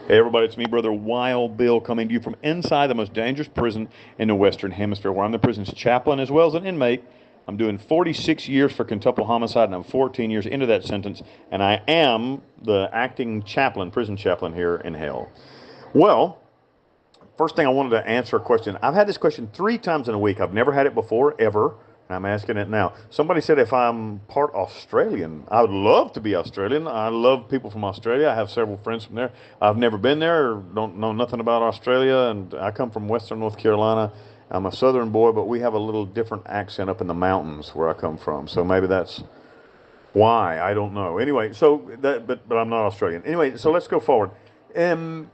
Hey everybody, it's me, Brother Wild Bill, coming to you from inside the most dangerous prison in the Western Hemisphere, where I'm the prison's chaplain as well as an inmate. I'm doing 46 years for quintuple homicide, and I'm 14 years into that sentence, and I am the acting chaplain, prison chaplain here in hell. Well, first thing I wanted to answer a question. I've had this question 3 times in a week. I've never had it before, ever. And I'm asking it now. Somebody said if I'm part Australian, I would love to be Australian. I love people from Australia. I have several friends from there. I've never been there, or don't know nothing about Australia, and I come from Western North Carolina. I'm a Southern boy, but we have a little different accent up in the mountains where I come from. So maybe that's why. I don't know. Anyway, so that, but I'm not Australian. Anyway, so let's go forward. Um,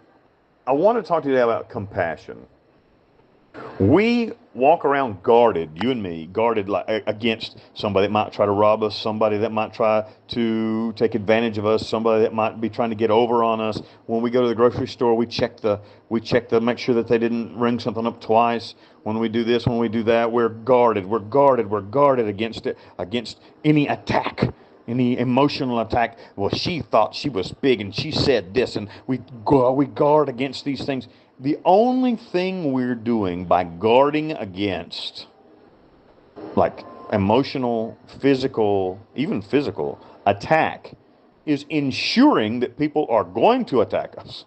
I want to talk to you today about compassion. We walk around guarded, you and me, guarded like against somebody that might try to rob us, somebody that might try to take advantage of us, somebody that might be trying to get over on us. When we go to the grocery store, we check the make sure that they didn't ring something up twice. When we do this, when we do that, we're guarded. We're guarded against it, against any attack, any emotional attack. Well, she thought she was big and she said this, and we guard against these things. The only thing we're doing by guarding against, like, emotional, physical, even physical attack, is ensuring that people are going to attack us.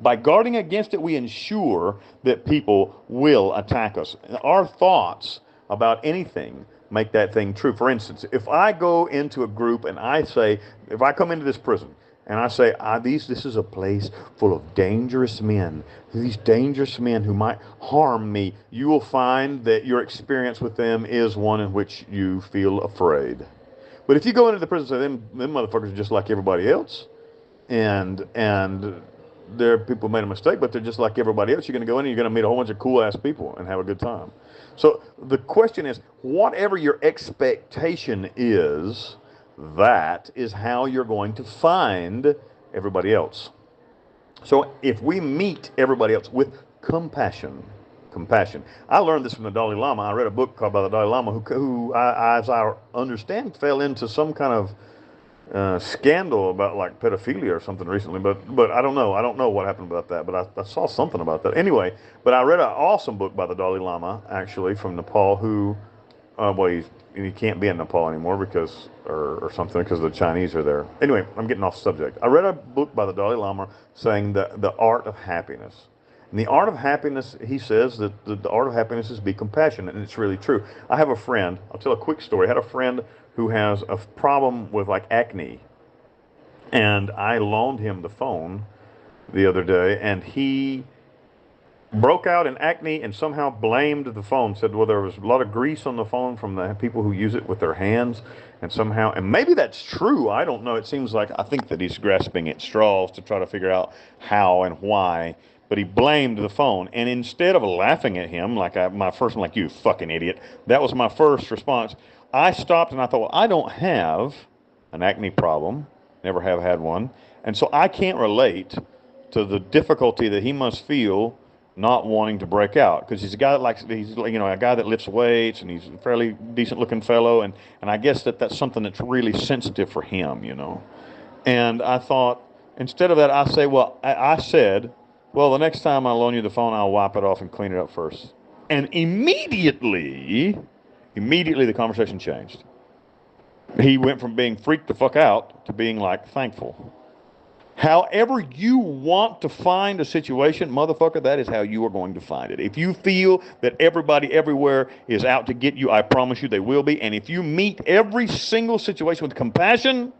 By guarding against it, we ensure that people will attack us. Our thoughts about anything make that thing true. For instance, if I go into a group and I say, if I come into this prison and I say, this is a place full of dangerous men, these dangerous men who might harm me, you will find that your experience with them is one in which you feel afraid. But if you go into the prison and say, them motherfuckers are just like everybody else, and there people made a mistake, but they're just like everybody else. You're going to go in and you're going to meet a whole bunch of cool ass people and have a good time. So the question is, whatever your expectation is, that is how you're going to find everybody else. So if we meet everybody else with compassion. I learned this from the Dalai Lama. I read a book called by the Dalai Lama, as I understand, fell into some kind of scandal about like pedophilia or something recently, but I don't know. I don't know what happened about that, but I saw something about that. Anyway, but I read an awesome book by the Dalai Lama, actually, from Nepal, who, well, he can't be in Nepal anymore because, or something, because the Chinese are there. Anyway, I'm getting off subject. I read a book by the Dalai Lama saying the art of happiness. And the art of happiness, he says that the art of happiness is be compassionate, and it's really true. I have a friend, I'll tell a quick story. I had a friend who has a problem with like acne, and I loaned him the phone the other day, and he broke out in acne and somehow blamed the phone. Said, well, there was a lot of grease on the phone from the people who use it with their hands, and somehow, and maybe that's true. I don't know. It seems like I think that he's grasping at straws to try to figure out how and why. But he blamed the phone, and instead of laughing at him my first, I'm like, you fucking idiot. That was my first response. I stopped and I thought, well, I don't have an acne problem, never have had one, and so I can't relate to the difficulty that he must feel not wanting to break out, because he's a guy that likes, he's, you know, a guy that lifts weights, and he's a fairly decent looking fellow, and I guess that's something that's really sensitive for him, you know. And I thought, instead of that, I said, well, the next time I loan you the phone, I'll wipe it off and clean it up first. And immediately the conversation changed. He went from being freaked the fuck out to being like thankful. However you want to find a situation, motherfucker, that is how you are going to find it. If you feel that everybody everywhere is out to get you, I promise you they will be. And if you meet every single situation with compassion,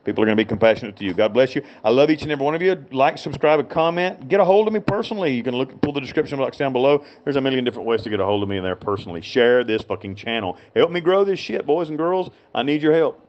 people are going to be compassionate to you. God bless you. I love each and every one of you. Like, subscribe, and comment. Get a hold of me personally. You can pull the description box down below. There's a million different ways to get a hold of me in there personally. Share this fucking channel. Help me grow this shit, boys and girls. I need your help.